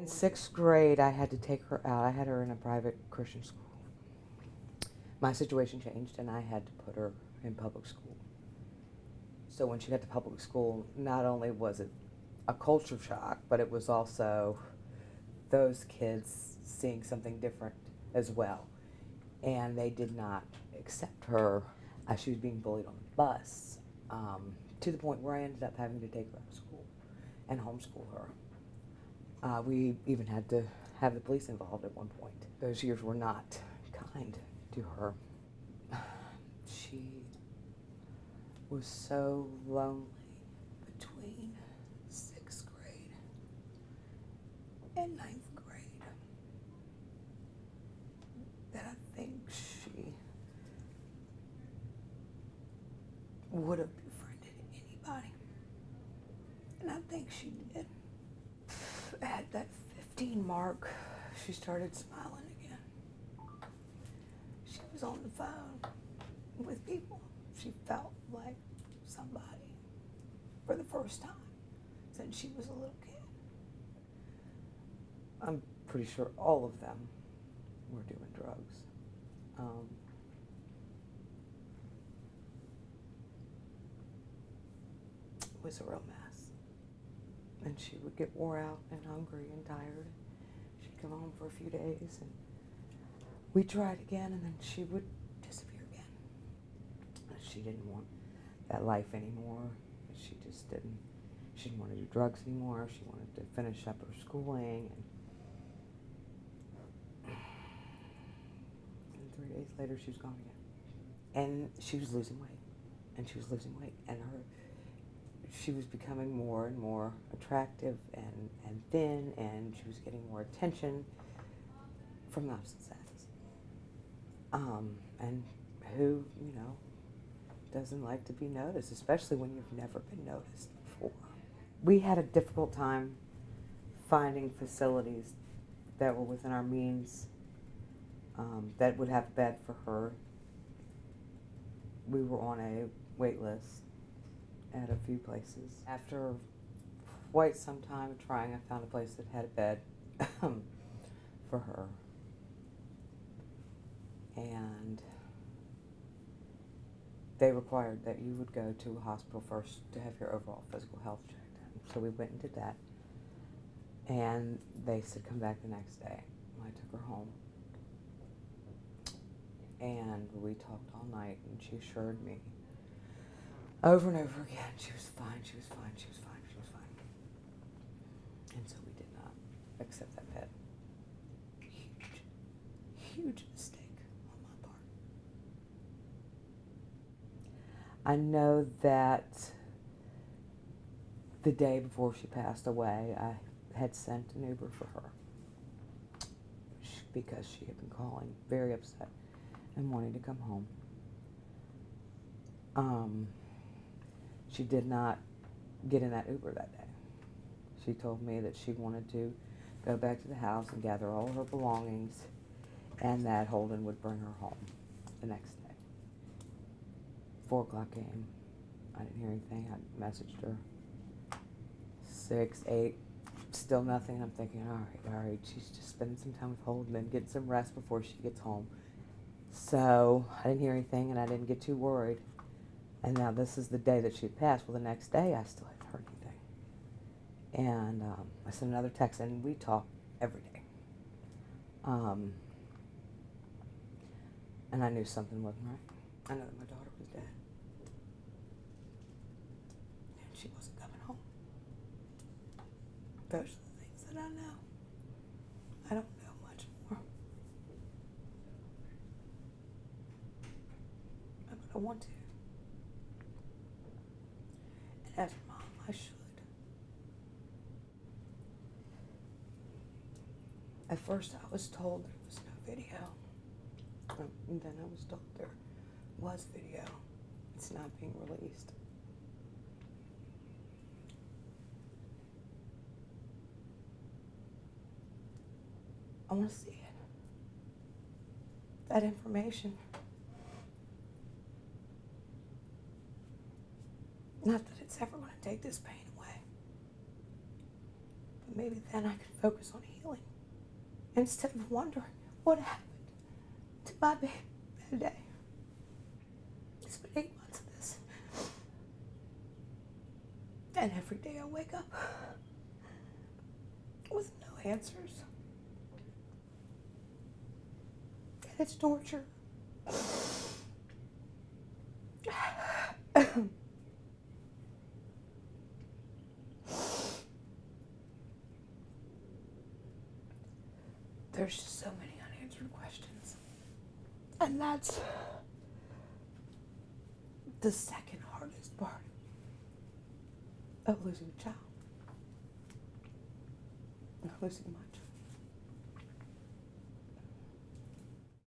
In 6th grade, I had to take her out. I had her in a private Christian school. My situation changed, and I had to put her in public school. So when she got to public school, not only was it a culture shock, but it was also those kids seeing something different as well. And they did not accept her. She was being bullied on the bus, to the point where I ended up having to take her out of school and homeschool her. We even had to have the police involved at one point. Those years were not kind to her. She was so lonely between 6th grade and 9th grade that I think she would have befriended anybody. And I think she did. At that 15 mark, she started smiling again. She was on the phone with people. She felt like somebody for the first time since she was a little kid. I'm pretty sure all of them were doing drugs. It was a real mess. And she would get wore out and hungry and tired. She'd come home for a few days and we'd try it again, and then she would disappear again. She didn't want that life anymore. She just didn't. She didn't want to do drugs anymore. She wanted to finish up her schooling. And 3 days later, she was gone again. And she was losing weight. And she was losing weight. And she was becoming more and more attractive and thin, and she was getting more attention from the opposite sex. And who, doesn't like to be noticed, especially when you've never been noticed before. We had a difficult time finding facilities that were within our means, that would have a bed for her. We were on a wait list at a few places. After quite some time of trying, I found a place that had a bed for her. And they required that you would go to a hospital first to have your overall physical health checked in. So we went and did that. And they said, come back the next day. I took her home. And we talked all night, and she assured me over and over again, she was fine, she was fine, she was fine, she was fine. And so we did not accept that bed. Huge, huge mistake on my part. I know that the day before she passed away, I had sent an Uber for her because she had been calling, very upset and wanting to come home. She did not get in that Uber that day. She told me that she wanted to go back to the house and gather all her belongings, and that Holden would bring her home the next day. 4 o'clock came. I didn't hear anything. I messaged her. 6, 8, still nothing. I'm thinking, all right, she's just spending some time with Holden and getting some rest before she gets home. So I didn't hear anything, and I didn't get too worried. And now this is the day that she had passed. Well, the next day, I still hadn't heard anything. And I sent another text, and we talk every day. And I knew something wasn't right. I know that my daughter was dead. And she wasn't coming home. Those are the things that I know. I don't know much more. But I want to. And as a mom, I should. At first, I was told there was no video. And then I was told there was video. It's not being released. I want to see it. That information. Not that it's ever going to take this pain away. But maybe then I can focus on healing. instead of wondering what happened to my baby that day. It's been 8 months of this. And every day I wake up with no answers. And it's torture. There's just so many unanswered questions. And that's the second hardest part of losing a child. Losing my child.